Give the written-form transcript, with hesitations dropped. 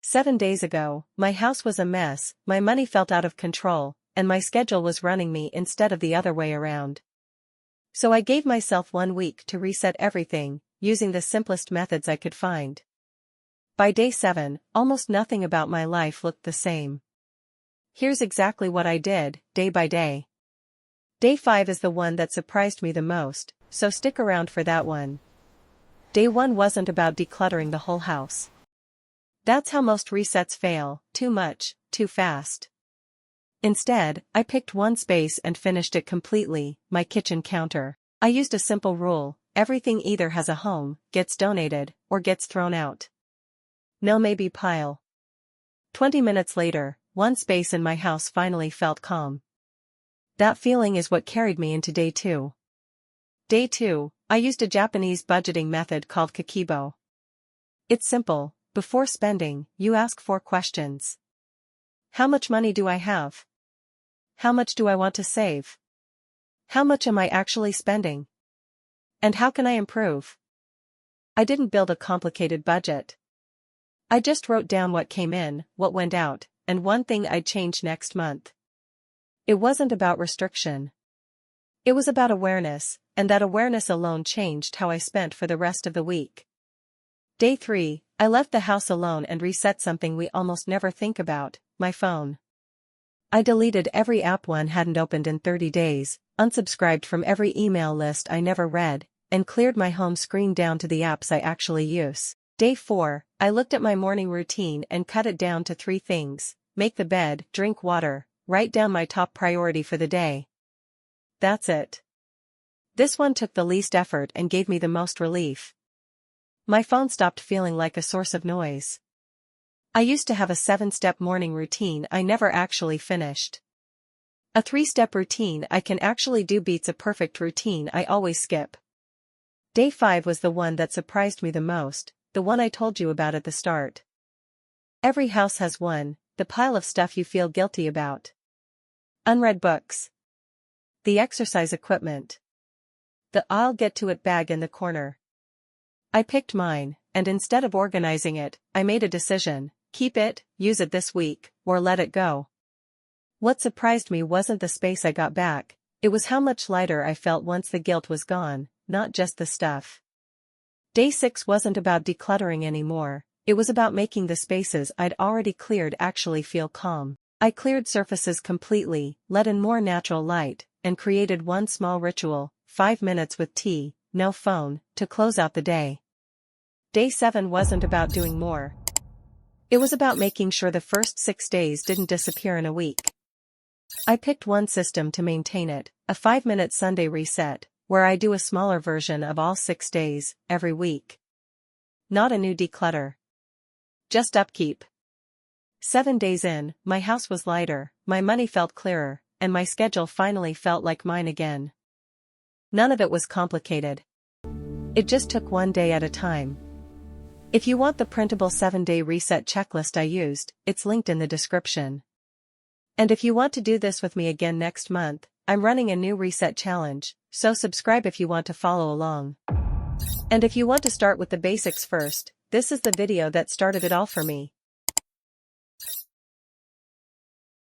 7 days ago, my house was a mess, my money felt out of control, and my schedule was running me instead of the other way around. So I gave myself 1 week to reset everything, using the simplest methods I could find. By day 7, almost nothing about my life looked the same. Here's exactly what I did, day by day. Day 5 is the one that surprised me the most, so stick around for that one. Day 1 wasn't about decluttering the whole house. That's how most resets fail, too much, too fast. Instead, I picked one space and finished it completely, my kitchen counter. I used a simple rule: everything either has a home, gets donated, or gets thrown out. No maybe pile. 20 minutes later, one space in my house finally felt calm. That feeling is what carried me into day 2. Day 2, I used a Japanese budgeting method called Kakebo. It's simple. Before spending, you ask 4 questions. How much money do I have? How much do I want to save? How much am I actually spending? And how can I improve? I didn't build a complicated budget. I just wrote down what came in, what went out, and one thing I'd change next month. It wasn't about restriction. It was about awareness, and that awareness alone changed how I spent for the rest of the week. Day 3, I left the house alone and reset something we almost never think about: my phone. I deleted every app one hadn't opened in 30 days, unsubscribed from every email list I never read, and cleared my home screen down to the apps I actually use. Day 4, I looked at my morning routine and cut it down to 3 things: make the bed, drink water, write down my top priority for the day. That's it. This one took the least effort and gave me the most relief. My phone stopped feeling like a source of noise. I used to have a 7-step morning routine I never actually finished. A 3-step routine I can actually do beats a perfect routine I always skip. Day 5 was the one that surprised me the most, the one I told you about at the start. Every house has one: the pile of stuff you feel guilty about. Unread books. The exercise equipment. The "I'll get to it" bag in the corner. I picked mine, and instead of organizing it, I made a decision: keep it, use it this week, or let it go. What surprised me wasn't the space I got back, it was how much lighter I felt once the guilt was gone, not just the stuff. Day 6 wasn't about decluttering anymore, it was about making the spaces I'd already cleared actually feel calm. I cleared surfaces completely, let in more natural light, and created one small ritual: 5 minutes with tea, no phone, to close out the day. Day 7 wasn't about doing more. It was about making sure the first 6 days didn't disappear in a week. I picked one system to maintain it: a 5-minute Sunday reset, where I do a smaller version of all 6 days, every week. Not a new declutter. Just upkeep. 7 days in, my house was lighter, my money felt clearer, and my schedule finally felt like mine again. None of it was complicated. It just took one day at a time. If you want the printable 7-day reset checklist I used, it's linked in the description. And if you want to do this with me again next month, I'm running a new reset challenge, so subscribe if you want to follow along. And if you want to start with the basics first, this is the video that started it all for me.